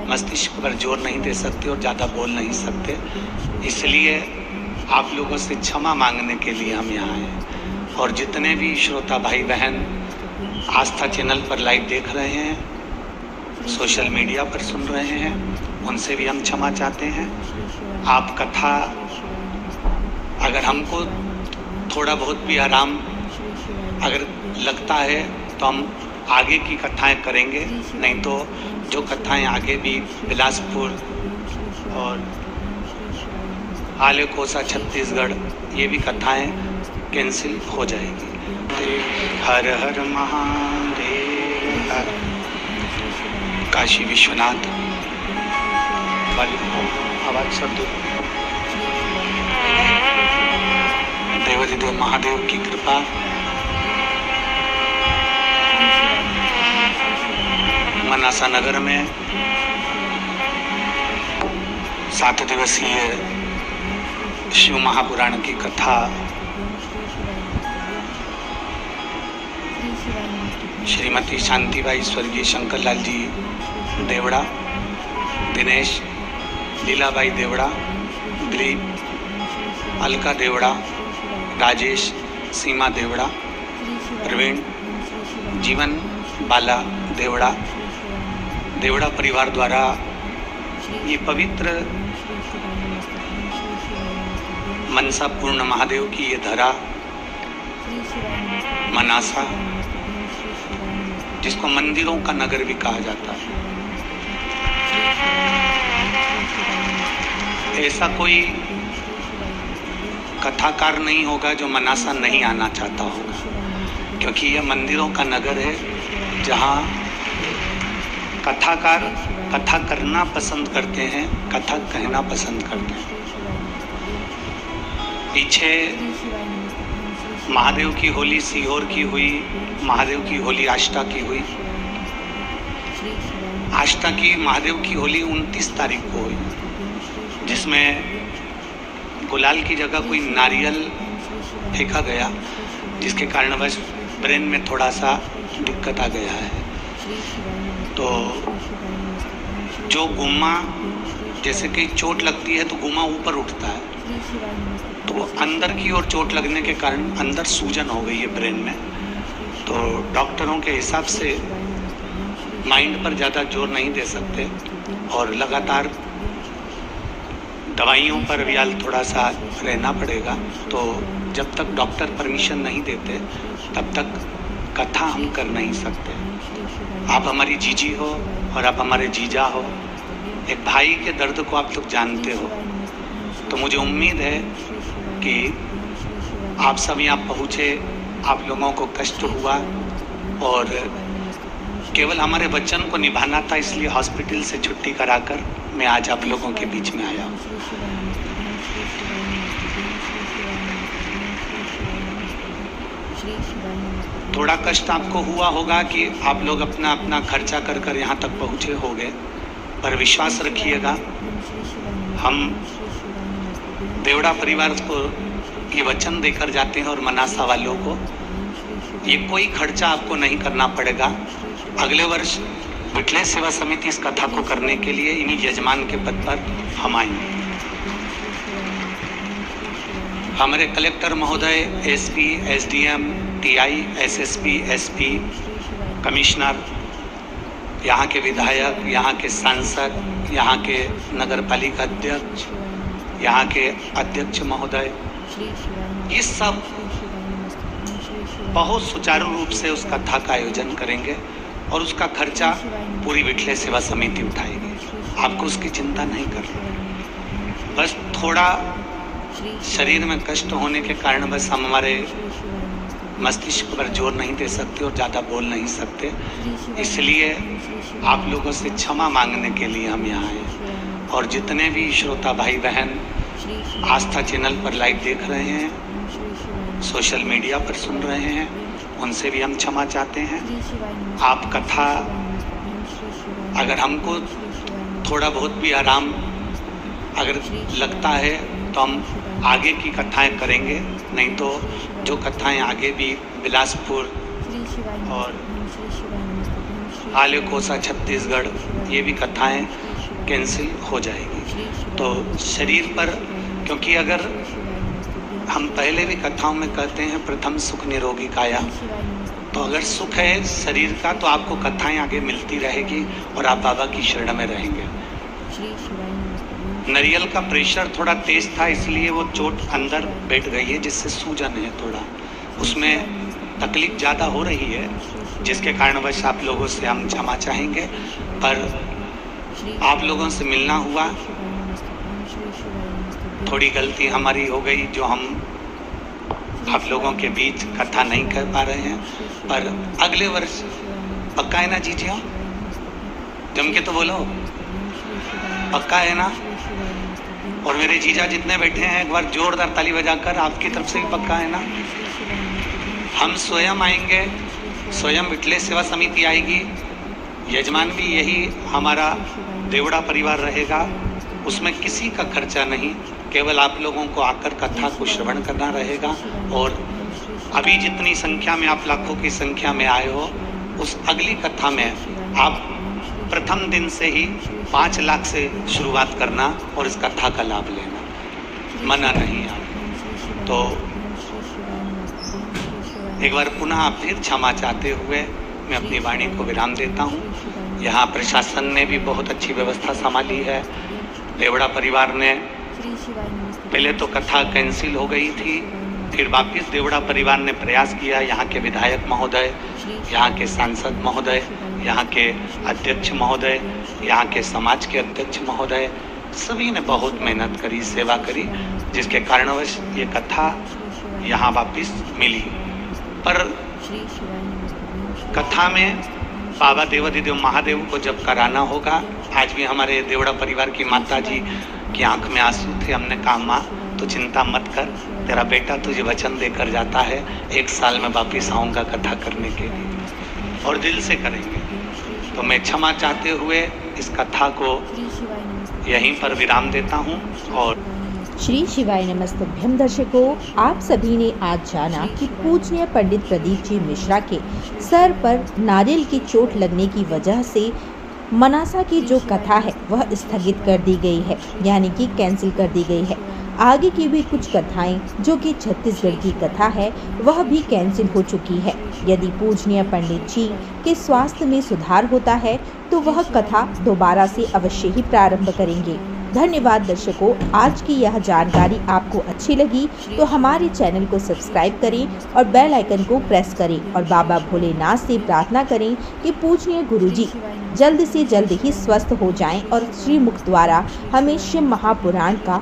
मस्तिष्क पर जोर नहीं दे सकते और ज़्यादा बोल नहीं सकते, इसलिए आप लोगों से क्षमा मांगने के लिए हम यहाँ हैं। और जितने भी श्रोता भाई बहन आस्था चैनल पर लाइव देख रहे हैं, सोशल मीडिया पर सुन रहे हैं, उनसे भी हम क्षमा चाहते हैं। आप कथा अगर हमको थोड़ा बहुत भी आराम अगर लगता है तो हम आगे की कथाएं करेंगे, नहीं तो जो कथाएं आगे भी बिलासपुर और आलेकोसा छत्तीसगढ़ ये भी कथाएं कैंसिल हो जाएगी। हर हर महादेव। काशी विश्वनाथ आवाज शब्द देवाधिदेव महादेव की कृपा, मनासा नगर में 7 दिवसीय शिव महापुराण की कथा श्रीमती शांतिबाई स्वर्गीय शंकरलाल जी देवड़ा, दिनेश लीलाबाई देवड़ा, दिलीप अलका देवड़ा, राजेश सीमा देवड़ा, प्रवीण जीवन बाला देवड़ा, देवड़ा परिवार द्वारा ये पवित्र मनसा पूर्ण महादेव की ये धरा मनासा, जिसको मंदिरों का नगर भी कहा जाता है, ऐसा कोई कथाकार नहीं होगा जो मनासा नहीं आना चाहता होगा, क्योंकि यह मंदिरों का नगर है जहाँ कथाकार कथा करना पसंद करते हैं, कथा कहना पसंद करते हैं। पीछे महादेव की होली सीहोर की हुई, महादेव की होली आष्टा की हुई। आष्टा की महादेव की होली 29 तारीख को हुई, जिसमें गुलाल की जगह कोई नारियल फेंका गया, जिसके कारणवश ब्रेन में थोड़ा सा दिक्कत आ गया है। तो जो गुम्मा, जैसे कि चोट लगती है तो गुम्मा ऊपर उठता है, तो अंदर की ओर चोट लगने के कारण अंदर सूजन हो गई है ब्रेन में। तो डॉक्टरों के हिसाब से माइंड पर ज़्यादा जोर नहीं दे सकते और लगातार दवाइयों पर भी थोड़ा सा रहना पड़ेगा। तो जब तक डॉक्टर परमिशन नहीं देते तब तक कथा हम कर नहीं सकते। आप हमारी जीजी हो और आप हमारे जीजा हो, एक भाई के दर्द को आप लोग जानते हो, तो मुझे उम्मीद है कि आप सब यहाँ पहुँचे, आप लोगों को कष्ट हुआ और केवल हमारे वचन को निभाना था, इसलिए हॉस्पिटल से छुट्टी कराकर मैं आज आप लोगों के बीच में आया हूँ। थोड़ा कष्ट आपको हुआ होगा कि आप लोग अपना अपना खर्चा कर कर यहाँ तक पहुँचे होंगे, पर विश्वास रखिएगा, हम देवड़ा परिवार को ये वचन देकर जाते हैं और मनासा वालों को ये कोई खर्चा आपको नहीं करना पड़ेगा। अगले वर्ष विठले सेवा समिति इस कथा को करने के लिए इन्हीं यजमान के पद पर हम आएंगे। हमारे कलेक्टर महोदय, SP, SDM, TI, SSP, SP, commissioner, यहाँ के विधायक, यहाँ के सांसद, यहाँ के नगर पालिका अध्यक्ष, यहाँ के अध्यक्ष महोदय, ये सब बहुत सुचारू रूप से उस कथा का आयोजन करेंगे और उसका खर्चा पूरी विठले सेवा समिति उठाएगी। आपको उसकी चिंता नहीं करनी। बस थोड़ा शरीर में कष्ट होने के कारण बस हम हमारे मस्तिष्क पर जोर नहीं दे सकते और ज़्यादा बोल नहीं सकते, इसलिए आप लोगों से क्षमा मांगने के लिए हम यहाँ आए। और जितने भी श्रोता भाई बहन आस्था चैनल पर लाइव देख रहे हैं, सोशल मीडिया पर सुन रहे हैं, उनसे भी हम क्षमा चाहते हैं। आप कथा अगर हमको थोड़ा बहुत भी आराम अगर लगता है तो हम आगे की कथाएं करेंगे, नहीं तो जो कथाएं आगे भी बिलासपुर और आलेकोसा छत्तीसगढ़, ये भी कथाएं कैंसिल हो जाएगी। तो शरीर पर, क्योंकि अगर हम पहले भी कथाओं में कहते हैं प्रथम सुख निरोगी काया, तो अगर सुख है शरीर का तो आपको कथाएं आगे मिलती रहेगी और आप बाबा की शरण में रहेंगे। नारियल का प्रेशर थोड़ा तेज था, इसलिए वो चोट अंदर बैठ गई है, जिससे सूजन है थोड़ा, उसमें तकलीफ ज़्यादा हो रही है, जिसके कारणवश आप लोगों से हम क्षमा चाहेंगे। पर आप लोगों से मिलना हुआ, थोड़ी गलती हमारी हो गई जो हम आप लोगों के बीच कथा नहीं कर पा रहे हैं। पर अगले वर्ष पक्का है ना जीजी? हम जम के तो बोलो, पक्का है ना? और मेरे जीजा जितने बैठे हैं एक बार जोरदार ताली बजाकर, आपकी तरफ से भी पक्का है ना? हम स्वयं आएंगे, स्वयं विठले सेवा समिति आएगी, यजमान भी यही हमारा देवड़ा परिवार रहेगा, उसमें किसी का खर्चा नहीं, केवल आप लोगों को आकर कथा को श्रवण करना रहेगा। और अभी जितनी संख्या में आप लाखों की संख्या में आए हो, उस अगली कथा में आप प्रथम दिन से ही 5 लाख से शुरुआत करना और इस कथा का लाभ लेना, मना नहीं आप। तो एक बार पुनः फिर क्षमा चाहते हुए मैं अपनी वाणी को विराम देता हूँ। यहाँ प्रशासन ने भी बहुत अच्छी व्यवस्था संभाली है। देवड़ा परिवार ने, पहले तो कथा कैंसिल हो गई थी, फिर वापिस देवड़ा परिवार ने प्रयास किया। यहाँ के विधायक महोदय, यहाँ के सांसद महोदय, यहाँ के अध्यक्ष महोदय, यहाँ के समाज के अध्यक्ष महोदय, सभी ने बहुत मेहनत करी, सेवा करी, जिसके कारणवश ये कथा यहाँ वापिस मिली। पर कथा में बाबा देवाधिदेव महादेव को जब कराना होगा, आज भी हमारे देवड़ा परिवार की माता जी की आंख में आंसू थे। हमने कहा माँ तो चिंता मत कर, तेरा बेटा तुझे वचन देकर जाता है, 1 साल में वापिस आऊँगा कथा करने के लिए, और दिल से करेंगे। तो मैं क्षमा चाहते हुए इस कथा को यहीं पर विराम देता हूँ। और श्री शिवाय नमस्तुभ्यम दर्शकों, आप सभी ने आज जाना कि पूजनीय पंडित प्रदीप जी मिश्रा के सर पर नारियल की चोट लगने की वजह से मनासा की जो कथा है वह स्थगित कर दी गई है, यानी कि कैंसिल कर दी गई है। आगे की भी कुछ कथाएं जो कि छत्तीसगढ़ की कथा है वह भी कैंसिल हो चुकी है। यदि पूजनीय पंडित जी के स्वास्थ्य में सुधार होता है तो वह कथा दोबारा से अवश्य ही प्रारंभ करेंगे। धन्यवाद दर्शकों, आज की यह जानकारी आपको अच्छी लगी तो हमारे चैनल को सब्सक्राइब करें और बेल आइकन को प्रेस करें और बाबा भोलेनाथ से प्रार्थना करें कि पूजनीय गुरुजी जल्द से जल्द ही स्वस्थ हो जाएं और श्रीमुख द्वारा हमें शिव महापुराण का